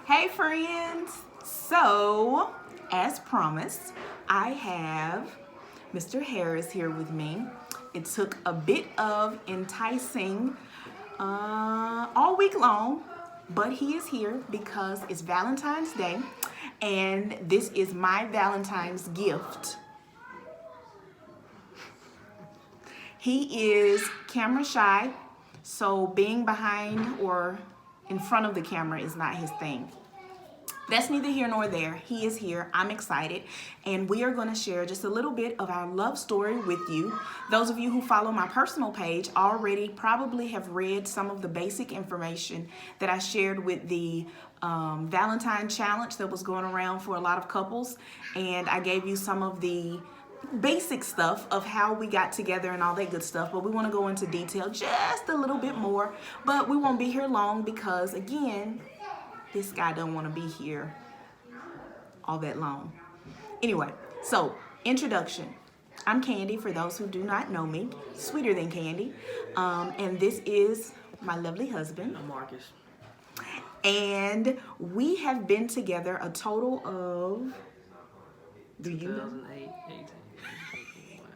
Hey friends! So, as promised, I have Mr. Harris here with me. It took a bit of enticing all week long, but he is here because it's Valentine's Day, and this is my Valentine's gift. He is camera shy, so being behind or in front of the camera is not his thing. That's neither here nor there. He is here. I'm excited. And we are going to share just a little bit of our love story with you. Those of you who follow my personal page already probably have read some of the basic information that I shared with the Valentine challenge that was going around for a lot of couples. And I gave you some of the basic stuff of how we got together and all that good stuff, but we want to go into detail just a little bit more. But we won't be here long because, again, this guy don't want to be here all that long. Anyway, so introduction. I'm Candy, for those who do not know me, sweeter than candy. And this is my lovely husband. I'm Marcus. And we have been together a total of, do you know? 2008, 18.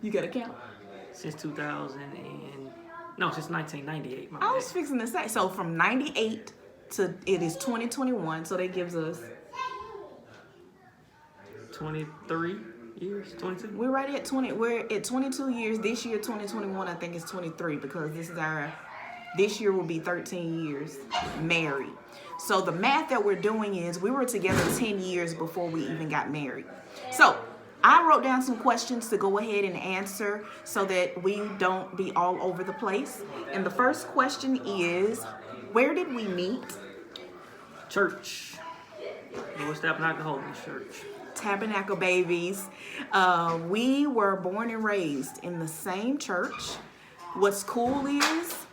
You got to count. Since 2000 and, no, since 1998. I was fixing to say, so from 98 to it is 2021, so that gives us 23 years, 22. We're right at 20. We're at 22 years this year. 2021, I think, is 23 because this year will be 13 years married. So the math that we're doing is we were together 10 years before we even got married. So I wrote down some questions to go ahead and answer so that we don't be all over the place. And the first question is, where did we meet? Church. Lord's Tabernacle Holiness Church. Tabernacle babies. We were born and raised in the same church. What's cool is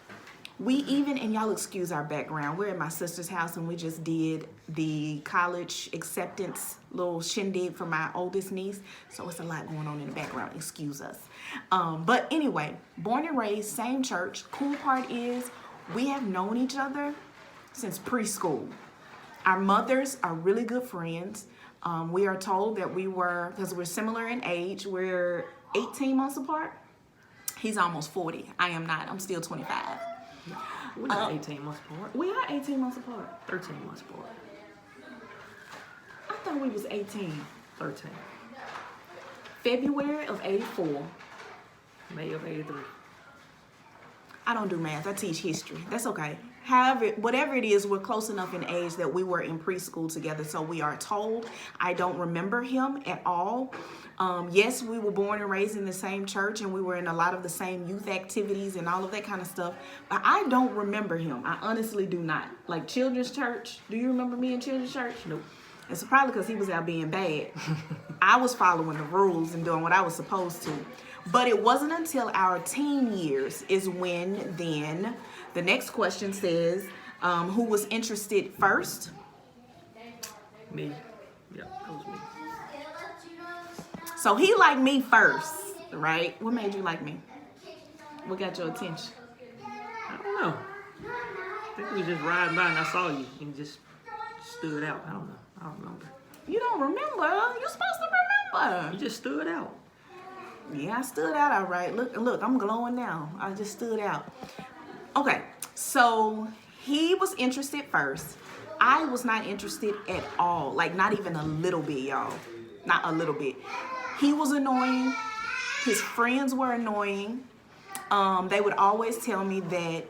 we even, and y'all excuse our background, we're at my sister's house and we just did the college acceptance little shindig for my oldest niece. So it's a lot going on in the background, excuse us. But anyway, born and raised, same church. Cool part is we have known each other since preschool. Our mothers are really good friends. We are told that we were, because we're similar in age, we're 18 months apart. He's almost 40. I am not. I'm still 25. We're not 18 months apart. We are 18 months apart. 13 months apart. I thought we was 18. 13. February of 84. May of 83. I don't do math. I teach history. That's okay. However, whatever it is, we're close enough in age that we were in preschool together. So we are told. I don't remember him at all. Yes, we were born and raised in the same church and we were in a lot of the same youth activities and all of that kind of stuff. But I don't remember him. I honestly do not. Like children's church. Do you remember me in children's church? Nope. It's probably because he was out being bad. I was following the rules and doing what I was supposed to. But it wasn't until our teen years is when then the next question says, who was interested first? Me. Yeah, that was me. So he liked me first, right? What made you like me? What got your attention? I don't know. I think we were just riding by and I saw you and just stood out. I don't know. I don't remember. You don't remember? You're supposed to remember. You just stood out. Yeah, I stood out all right. Look, I'm glowing now. I just stood out. Okay, so he was interested first. I was not interested at all. Like, not even a little bit, y'all. Not a little bit. He was annoying. His friends were annoying. They would always tell me that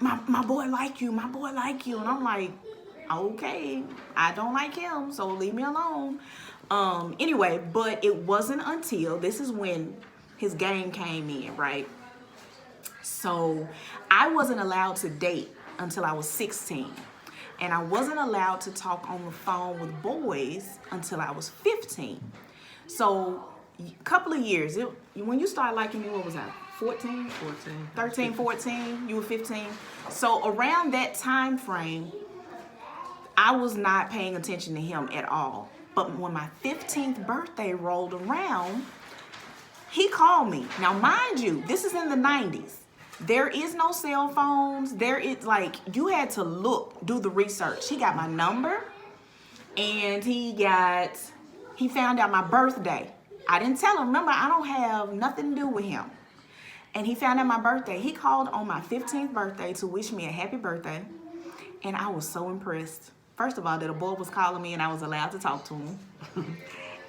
my boy like you, my boy like you. And I'm like, okay, I don't like him, so leave me alone. Anyway, but it wasn't until, this is when his game came in, right? So I wasn't allowed to date until I was 16. And I wasn't allowed to talk on the phone with boys until I was 15. So a couple of years, when you started liking me, what was that? 14? 14. 13, 14, you were 15. So around that time frame, I was not paying attention to him at all. But when my 15th birthday rolled around, he called me. Now, mind you, this is in the 90s. There is no cell phones. There is like, you had to do the research. He got my number, and he found out my birthday. I didn't tell him. Remember, I don't have nothing to do with him. And he found out my birthday. He called on my 15th birthday to wish me a happy birthday. And I was so impressed. First of all, that a boy was calling me and I was allowed to talk to him.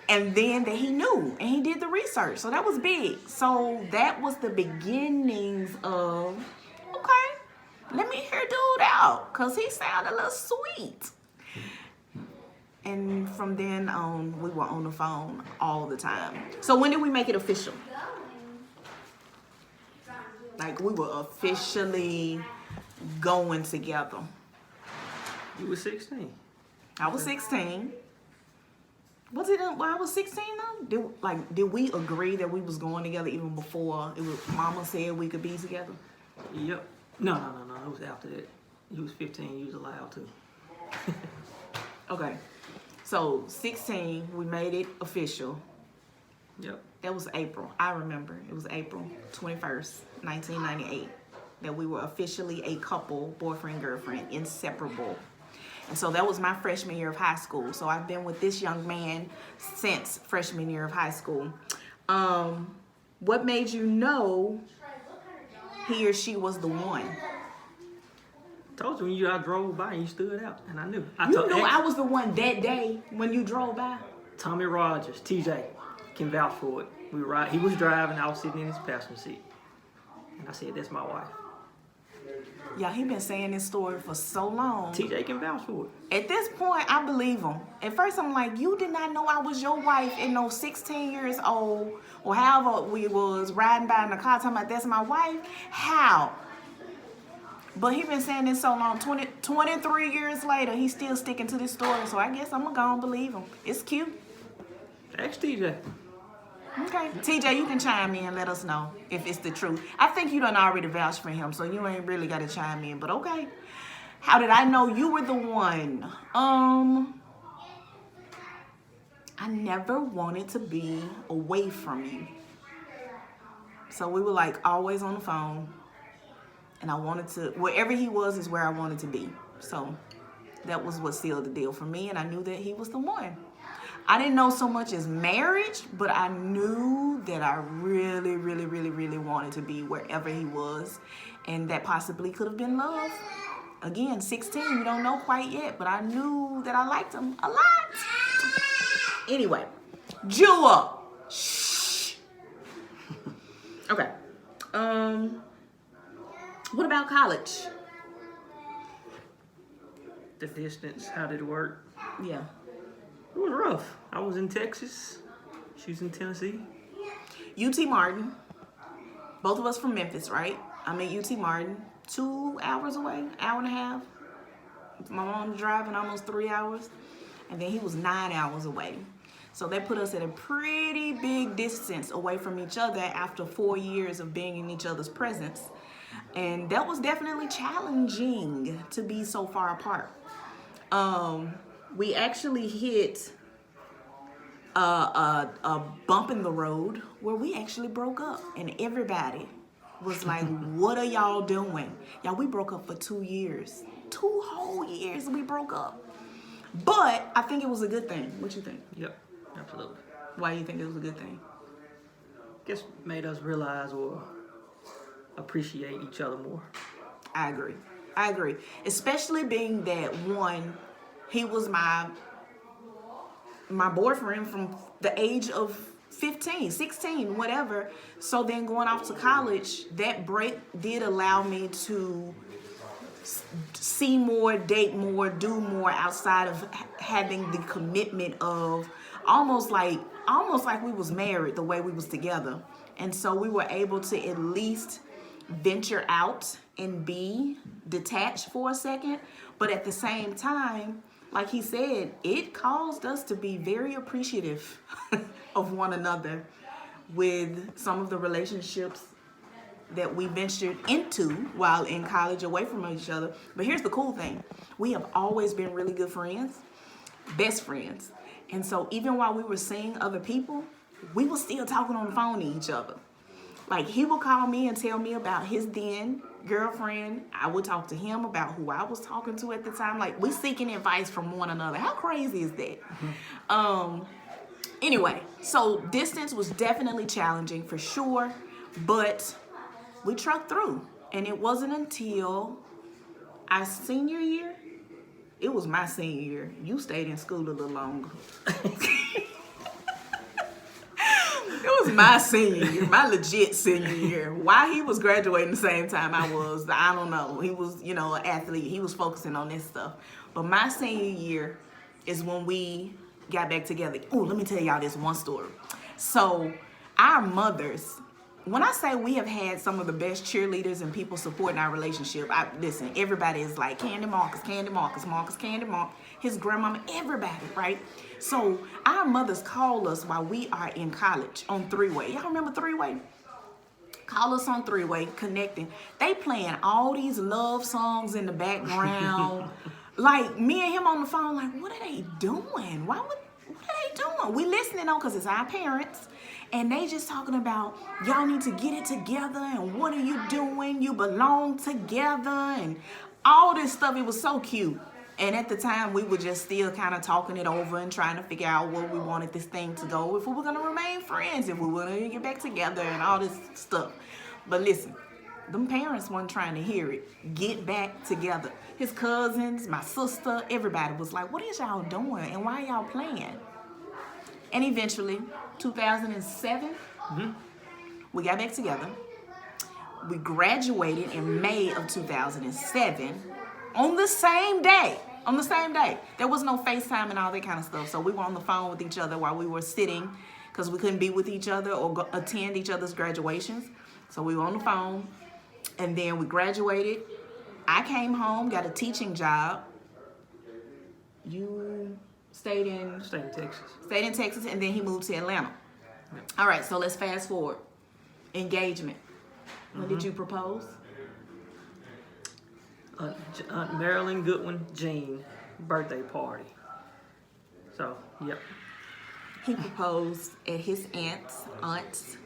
And then that he knew and he did the research. So that was big. So that was the beginnings of, okay, let me hear dude out, because he sounded a little sweet. And from then on, we were on the phone all the time. So when did we make it official? Like, we were officially going together. You were 16. I was 16. Was it when I was 16 though? Did we agree that we was going together even before Mama said we could be together? Yep. No. It was after that. You was 15. You was allowed to. Okay. So 16, we made it official. Yep. That was April. I remember. It was April 21st, 1998, that we were officially a couple, boyfriend, girlfriend, inseparable. And so that was my freshman year of high school. So I've been with this young man since freshman year of high school. What made you know he or she was the one? I told you when I drove by and you stood out, and I knew. You knew I was the one that day when you drove by? Tommy Rogers, TJ, can vouch for it. He was driving, I was sitting in his passenger seat. And I said, that's my wife. Yeah, he been saying this story for so long. TJ can vouch for it. At this point, I believe him. At first, I'm like, you did not know I was your wife at no 16 years old, or however we was riding by in the car talking about that's my wife? How? But he been saying this so long, 23 years later, he's still sticking to this story. So I guess I'm going to go and believe him. It's cute. Ask TJ. Okay. TJ, you can chime in and let us know if it's the truth. I think you done already vouched for him, so you ain't really got to chime in. But okay. How did I know you were the one? I never wanted to be away from you. So we were like always on the phone. And I wanted to, wherever he was is where I wanted to be. So that was what sealed the deal for me. And I knew that he was the one. I didn't know so much as marriage, but I knew that I really, really, really, really wanted to be wherever he was. And that possibly could have been love. Again, 16, you don't know quite yet, but I knew that I liked him a lot. Anyway, Jewel. Shh. Okay. What about college? The distance, how did it work? Yeah. It was rough. I was in Texas. She was in Tennessee. UT Martin. Both of us from Memphis, right? I'm at UT Martin. 2 hours away, hour and a half. My mom was driving almost 3 hours. And then he was 9 hours away. So that put us at a pretty big distance away from each other after 4 years of being in each other's presence. And that was definitely challenging to be so far apart. We actually hit a bump in the road where we actually broke up, and everybody was like, what are y'all doing? Y'all, we broke up for 2 years. 2 whole years we broke up. But I think it was a good thing. What you think? Yep, absolutely. Why do you think it was a good thing? Guess made us realize or appreciate each other more. I agree. Especially being that, one, he was my boyfriend from the age of 15, 16, whatever. So then going off to college, that break did allow me to see more, date more, do more outside of having the commitment of almost like we was married the way we was together. And so we were able to at least venture out and be detached for a second. But at the same time, like he said, it caused us to be very appreciative of one another with some of the relationships that we ventured into while in college away from each other. But here's the cool thing. We have always been really good friends, best friends. And so even while we were seeing other people, we were still talking on the phone to each other. Like, he would call me and tell me about his then girlfriend. I would talk to him about who I was talking to at the time. Like, we seeking advice from one another. How crazy is that? Anyway, so distance was definitely challenging for sure, but we trucked through. And it wasn't until our senior year. It was my senior year. You stayed in school a little longer. It was my senior year, my legit senior year. Why he was graduating the same time I was, I don't know. He was, an athlete. He was focusing on this stuff. But my senior year is when we got back together. Oh, let me tell y'all this one story. So our mothers, when I say we have had some of the best cheerleaders and people supporting our relationship, listen, everybody is like Candy Marcus, Marcus, Candy Mark, his grandmama, everybody, right? So our mothers call us while we are in college on three-way. Y'all remember three-way? Call us on three-way, connecting. They playing all these love songs in the background. Like, me and him on the phone, like, what are they doing? What are they doing? We listening on because it's our parents. And they just talking about, y'all need to get it together. And what are you doing? You belong together. And all this stuff. It was so cute. And at the time, we were just still kind of talking it over and trying to figure out where we wanted this thing to go. If we were going to remain friends. If we were going to get back together and all this stuff. But listen, them parents weren't trying to hear it. Get back together. His cousins, my sister, everybody was like, what is y'all doing? And why y'all playing? And eventually, 2007, we got back together. We graduated in May of 2007 on the same day. There was no FaceTime and all that kind of stuff. So we were on the phone with each other while we were sitting because we couldn't be with each other or attend each other's graduations. So we were on the phone. And then we graduated. I came home, got a teaching job. You stayed in Texas, and then he moved to Atlanta. All right, so let's fast forward. Engagement. When did you propose? Aunt Marilyn Goodwin Jean birthday party. So, yep. He proposed at his aunt's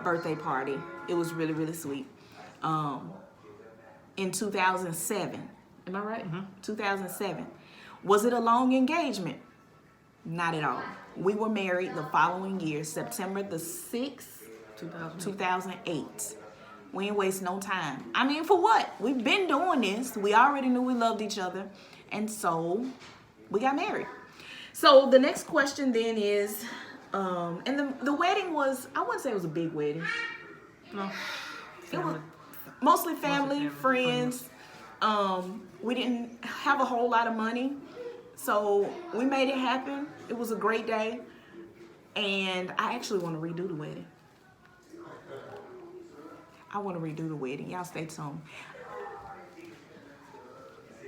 birthday party. It was really, really sweet. In 2007. Am I right? 2007. Was it a long engagement? Not at all. We were married the following year, September the 6th, 2008. We ain't waste no time. I mean, for what? We've been doing this. We already knew we loved each other. And so we got married. So the next question then is, and the wedding was, I wouldn't say it was a big wedding. No. It was mostly family, friends. We didn't have a whole lot of money. So we made it happen. It was a great day. And I actually want to redo the wedding. Y'all stay tuned.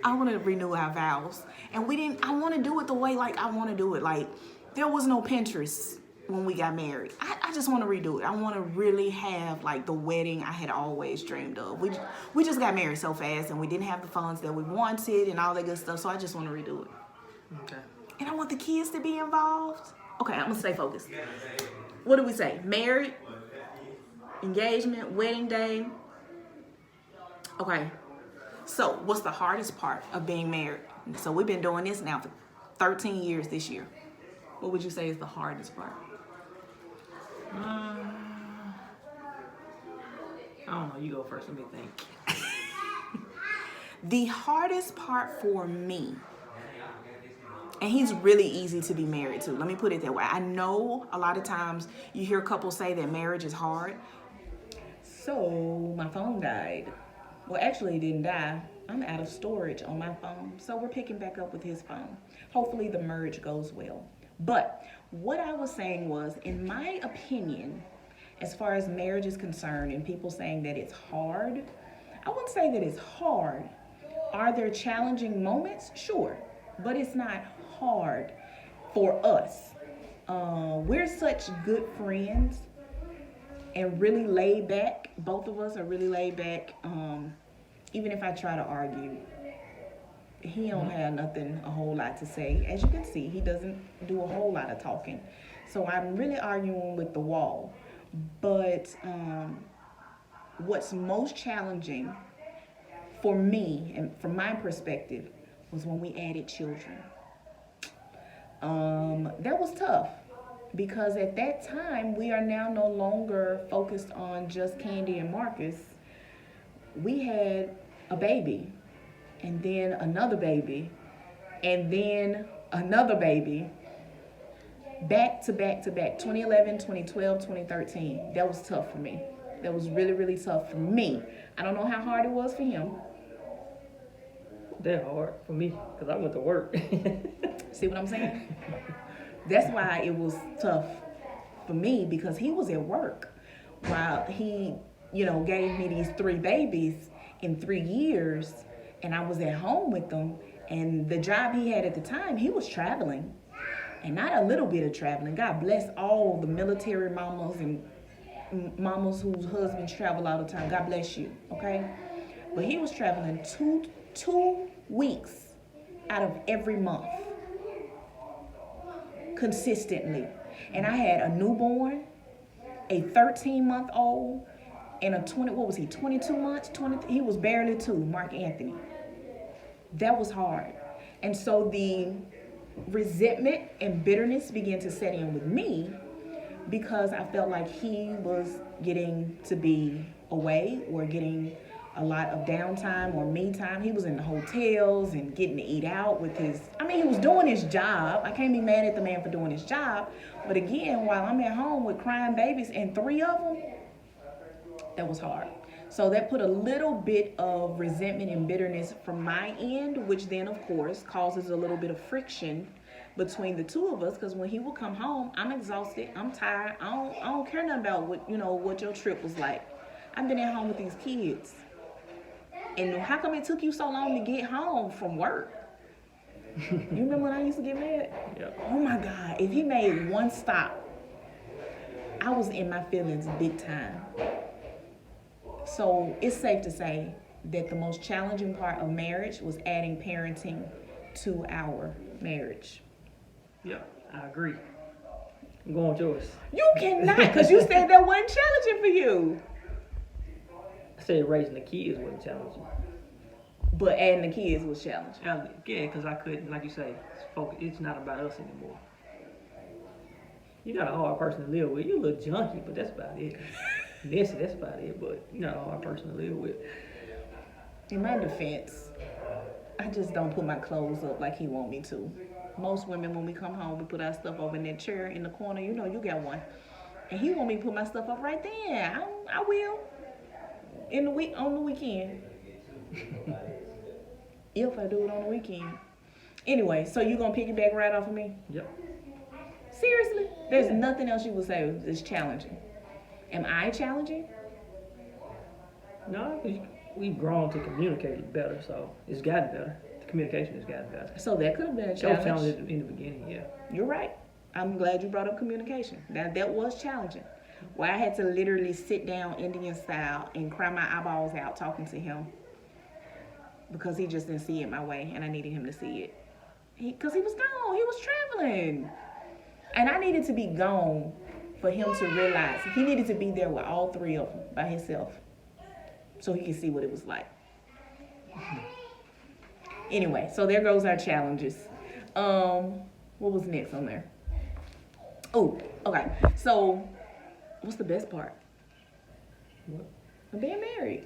I want to renew our vows. And I want to do it the way I want to do it. Like, there was no Pinterest when we got married. I just want to redo it. I want to really have the wedding I had always dreamed of. We just got married so fast and we didn't have the funds that we wanted and all that good stuff. So I just want to redo it. Okay. And I want the kids to be involved. Okay, I'm going to stay focused. What do we say? Married, engagement, wedding day. Okay. So what's the hardest part of being married? So we've been doing this now for 13 years this year. What would you say is the hardest part? I don't know. You go first. Let me think. The hardest part for me, and he's really easy to be married to. Let me put it that way. I know a lot of times you hear couples say that marriage is hard. So my phone died. Well, actually, it didn't die. I'm out of storage on my phone. So we're picking back up with his phone. Hopefully the merge goes well. But what I was saying was, in my opinion, as far as marriage is concerned and people saying that it's hard, I wouldn't say that it's hard. Are there challenging moments? Sure. But it's not hard for us. We're such good friends and really laid back. Both of us are really laid back. Even if I try to argue, he don't have a whole lot to say. As you can see, he doesn't do a whole lot of talking. So I'm really arguing with the wall. But what's most challenging for me and from my perspective was when we added children. That was tough because at that time we are now no longer focused on just Candy and Marcus. We had a baby, and then another baby, and then another baby, back to back to back, 2011, 2012, 2013. That was tough for me. That was really, really tough for me. I don't know how hard it was for him. That hard for me because I went to work. See what I'm saying? That's why it was tough for me, because he was at work while he, gave me these 3 babies in 3 years, and I was at home with them. And the job he had at the time, he was traveling, and not a little bit of traveling. God bless all the military mamas and mamas whose husbands travel all the time. God bless you, okay? But he was traveling two weeks out of every month, consistently. And I had a newborn, a 13-month-old, and a 22 months? He was barely 2, Mark Anthony. That was hard. And so the resentment and bitterness began to set in with me because I felt like he was getting to be away or getting a lot of downtime or me time. He was in the hotels and getting to eat out with he was doing his job. I can't be mad at the man for doing his job. But again, while I'm at home with crying babies and 3 of them, that was hard. So that put a little bit of resentment and bitterness from my end, which then, of course, causes a little bit of friction between the 2 of us. Because when he would come home, I'm exhausted, I'm tired. I don't care nothing about what your trip was like. I've been at home with these kids. And how come it took you so long to get home from work? You remember when I used to get mad? Yeah. Oh my God, if he made one stop, I was in my feelings big time. So it's safe to say that the most challenging part of marriage was adding parenting to our marriage. Yeah, I agree. I'm going with yours. You cannot, because you said that wasn't challenging for you. I said raising the kids wasn't challenging. But adding the kids was challenging. Yeah, because I couldn't, like you say, it's not about us anymore. You're not a hard person to live with. You're a little junky, but that's about it. Messy, that's about it, but you're not a hard person to live with. In my defense, I just don't put my clothes up like he want me to. Most women, when we come home, we put our stuff over in that chair in the corner. You got one. And he want me to put my stuff up right there. I will. On the weekend. If I do it on the weekend. Anyway, so you gonna piggyback right off of me? Yep. Seriously? There's nothing else you would say is challenging. Am I challenging? No, we've grown to communicate better, so it's gotten better. The communication has gotten better. So that could have been a That was challenge. challenging in the beginning, yeah. You're right. I'm glad you brought up communication. That was challenging. Where I had to literally sit down Indian style and cry my eyeballs out talking to him because he just didn't see it my way, and I needed him to see it. Because he was gone. He was traveling. And I needed to be gone for him to realize he needed to be there with all 3 of them by himself so he could see what it was like. Anyway, so there goes our challenges. What was next on there? Oh, okay. So what's the best part? What? Of being married.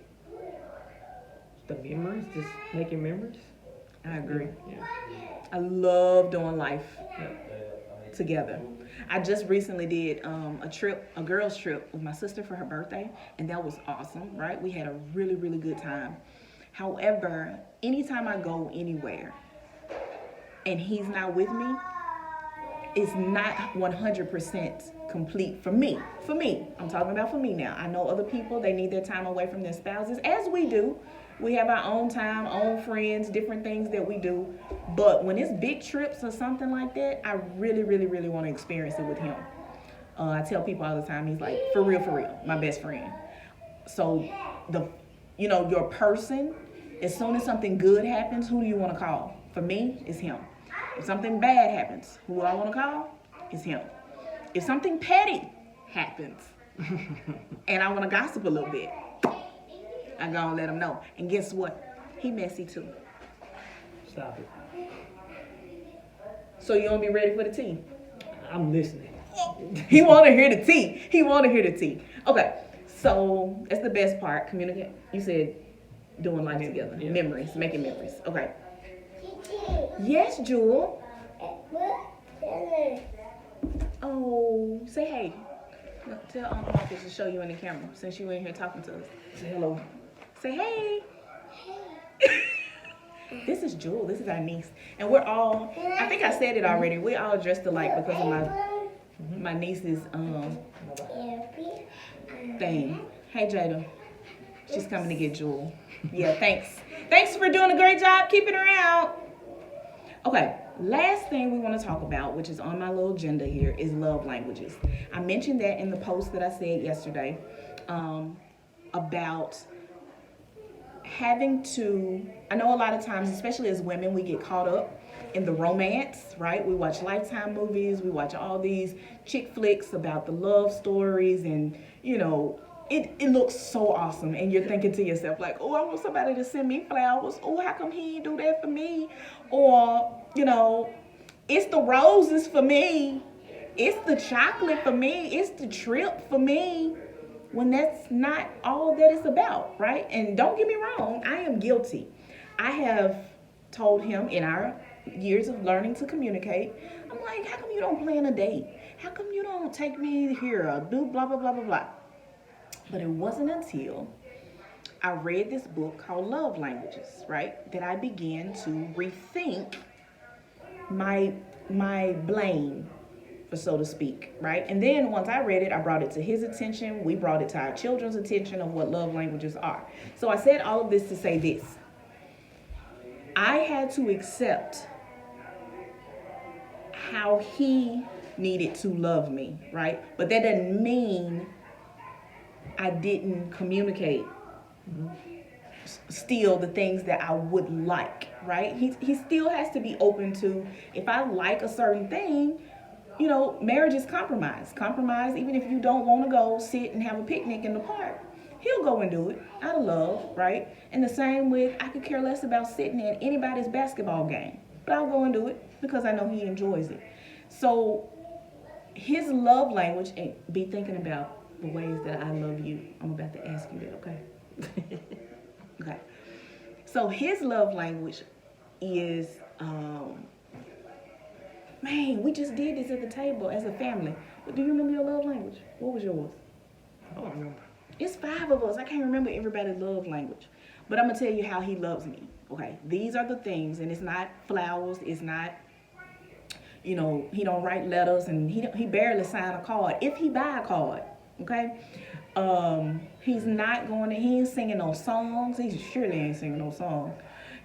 The memories, just making memories. I agree. Yeah. I love doing life Yeah. together. I just recently did a girls trip with my sister for her birthday, and that was awesome, right? We had a really, really good time. However, anytime I go anywhere and he's not with me, it's not 100% complete for me. For me, I'm talking about for me now. I know other people, they need their time away from their spouses, as we do. We have our own time, own friends, different things that we do. But when it's big trips or something like that, I really, really, really want to experience it with him. I tell people all the time, he's like, for real, my best friend. So your person, as soon as something good happens, who do you want to call? For me, it's him. If something bad happens, who I want to call? It's him. If something petty happens, and I want to gossip a little bit, I gonna let him know. And guess what? He messy too. Stop it. So you gonna be ready for the tea? I'm listening. He want to hear the tea. He want to hear the tea. Okay, so that's the best part. Communicate. You said doing life together. Yeah. Memories, making memories. Okay. Yes, Jewel. Oh, say hey. Look, tell Uncle Marcus to show you in the camera since you in here talking to us. Say hello. Say hey. This is Jewel. This is our niece, and we're all. I think I said it already. We're all dressed alike because of my niece's thing. Hey Jada, she's coming to get Jewel. Yeah, thanks. Thanks for doing a great job keeping her out. Okay, last thing we want to talk about, which is on my little agenda here, is love languages. I mentioned that in the post that I said yesterday about having to, I know a lot of times, especially as women, we get caught up in the romance, right? We watch Lifetime movies, we watch all these chick flicks about the love stories, and you know, it looks so awesome, and you're thinking to yourself like, oh, I want somebody to send me flowers. Oh, how come he didn't do that for me? Or, you know, it's the roses for me. It's the chocolate for me. It's the trip for me. When that's not all that it's about, right? And don't get me wrong, I am guilty. I have told him in our years of learning to communicate, I'm like, how come you don't plan a date? How come you don't take me here or do blah, blah, blah, blah, blah? But it wasn't until I read this book called Love Languages, right, that I began to rethink my blame, so to speak, right? And then once I read it, I brought it to his attention. We brought it to our children's attention of what love languages are. So I said all of this to say this. I had to accept how he needed to love me, right? But that doesn't mean I didn't communicate still the things that I would like, right? He still has to be open to, if I like a certain thing, you know, marriage is compromise. Compromise, even if you don't want to go sit and have a picnic in the park, he'll go and do it out of love, right? And the same with, I could care less about sitting at anybody's basketball game, but I'll go and do it because I know he enjoys it. So his love language, and be thinking about the ways that I love you. I'm about to ask you that, okay? Okay. So his love language is, man, we just did this at the table as a family. But do you remember your love language? What was yours? I don't remember. It's 5 of us. I can't remember everybody's love language. But I'm going to tell you how he loves me. Okay, these are the things, and it's not flowers. It's not, you know, he don't write letters, and he barely sign a card. If he buy a card, okay? He's not going to, he ain't singing no songs. He surely ain't singing no songs.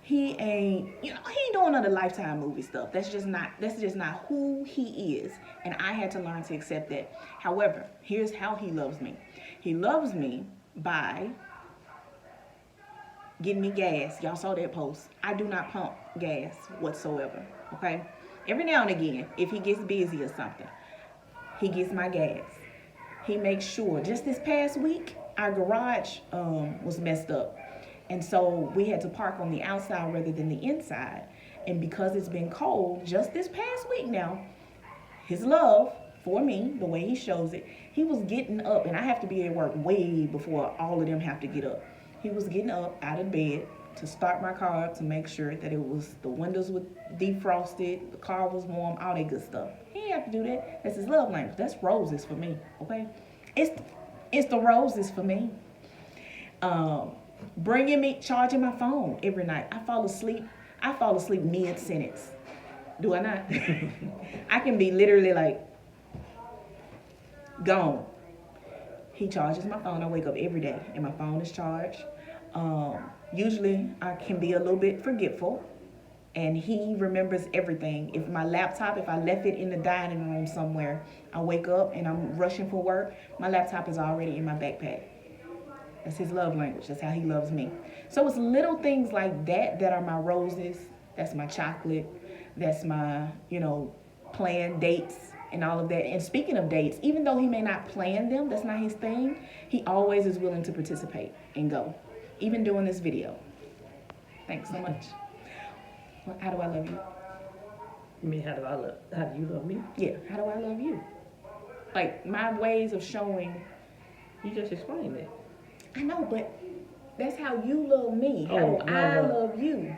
He ain't, you know, he ain't doing none of the Lifetime movie stuff. That's just not who he is. And I had to learn to accept that. However, here's how he loves me. He loves me by getting me gas. Y'all saw that post. I do not pump gas whatsoever, okay? Every now and again, if he gets busy or something, he gets my gas. He makes sure. Just this past week, our garage was messed up. And so we had to park on the outside rather than the inside. And because it's been cold, just this past week now, his love for me, the way he shows it, he was getting up, and I have to be at work way before all of them have to get up. He was getting up out of bed to start my car up, to make sure that it was, the windows were defrosted, the car was warm, all that good stuff. He didn't have to do that. That's his love language. That's roses for me, okay? It's the roses for me. Bringing me, charging my phone every night. I fall asleep mid-sentence. Do I not? I can be literally like, gone. He charges my phone. I wake up every day and my phone is charged. Usually I can be a little bit forgetful, and he remembers everything. If I left it in the dining room somewhere, I wake up and I'm rushing for work, my laptop is already in my backpack. That's his love language. That's how he loves me. So it's little things like that that are my roses. That's my chocolate. That's my, you know, planned dates and all of that. And speaking of dates, even though he may not plan them, that's not his thing, he always is willing to participate and go, even doing this video. Thanks so much. How do I love you? You mean how do you love me? Yeah, how do I love you? Like, my ways of showing. You just explained that. I know, but that's how you love me. How Oh, do no, I no. love you?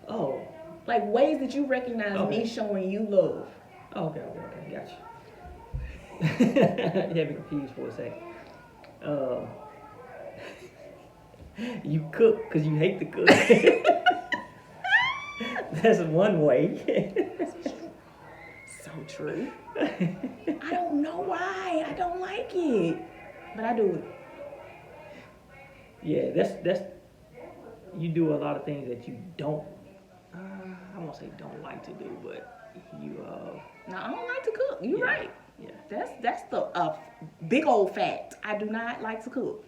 Oh. Like, ways that you recognize Okay. me showing you love. Okay, gotcha. You had me confused for a second. You cook because you hate to cook. That's one way. So true. I don't know why. I don't like it. But I do it. Yeah, that's you do a lot of things that you don't. I won't say don't like to do, but you. No, I don't like to cook. You're Yeah, right. Yeah, That's the big old fact. I do not like to cook.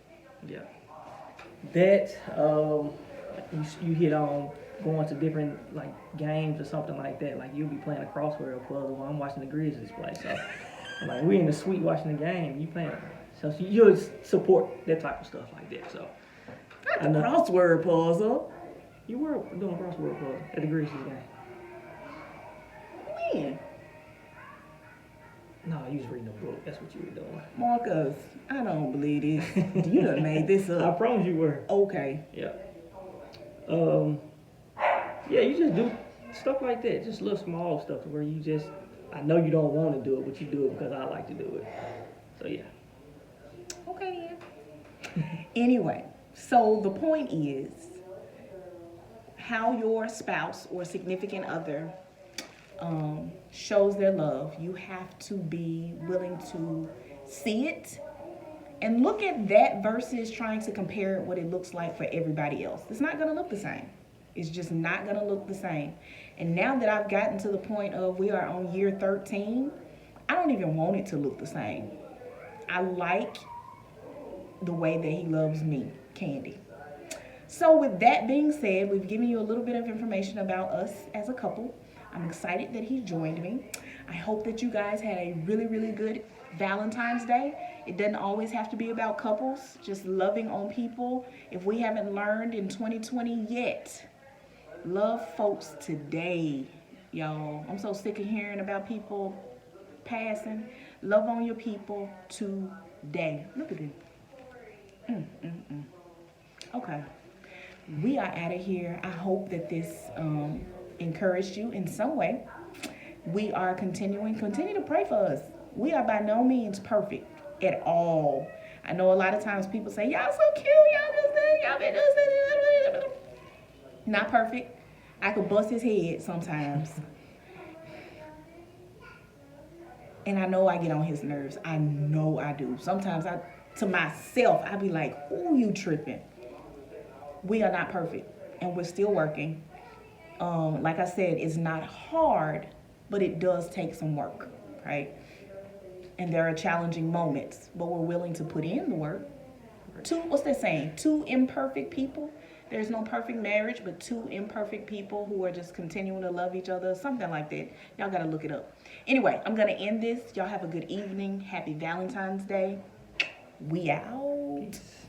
yeah. That you hit on going to different like games or something like that. Like you'll be playing a crossword puzzle while I'm watching the Grizzlies play. So I'm like we in the suite watching the game. You playing. So you'll support that type of stuff like that. So Not the crossword puzzle. you were doing crossword puzzle at the Grizzlies game. When? No, you was reading a book. That's what you were doing. Marcus, I don't believe this. You done made this I up. promise you were. Okay. Yeah. Yeah, you just do stuff like that. Just little small stuff where you just, I know you don't want to do it, but you do it because I like to do it. So yeah. Okay then. Anyway, so the point is how your spouse or significant other shows their love. You have to be willing to see it and look at that versus trying to compare what it looks like for everybody else. It's not gonna look the same. It's just not gonna look the same. And now that I've gotten to the point of we are on year 13, I don't even want it to look the same. I like the way that he loves me, Candy. So with that being said, we've given you a little bit of information about us as a couple. I'm excited that he joined me. I hope that you guys had a really, really good Valentine's Day. It doesn't always have to be about couples, just loving on people. If we haven't learned in 2020 yet, love folks today, y'all. I'm so sick of hearing about people passing. Love on your people today. Look at it. Okay. We are out of here. I hope that this encouraged you in some way. We are continue to pray for us. We are by no means perfect at all. I know a lot of times people say, y'all so cute, y'all this, y'all been this. Not perfect. I could bust his head sometimes. And I know I get on his nerves. I know I do. Sometimes to myself, I be like, ooh, you tripping. We are not perfect, and we're still working. Like I said, it's not hard, but it does take some work, right? And there are challenging moments, but we're willing to put in the work. What's that saying? Two imperfect people. There's no perfect marriage, but two imperfect people who are just continuing to love each other, something like that. Y'all gotta look it up. Anyway, I'm gonna end this. Y'all have a good evening. Happy Valentine's Day. We out. Peace.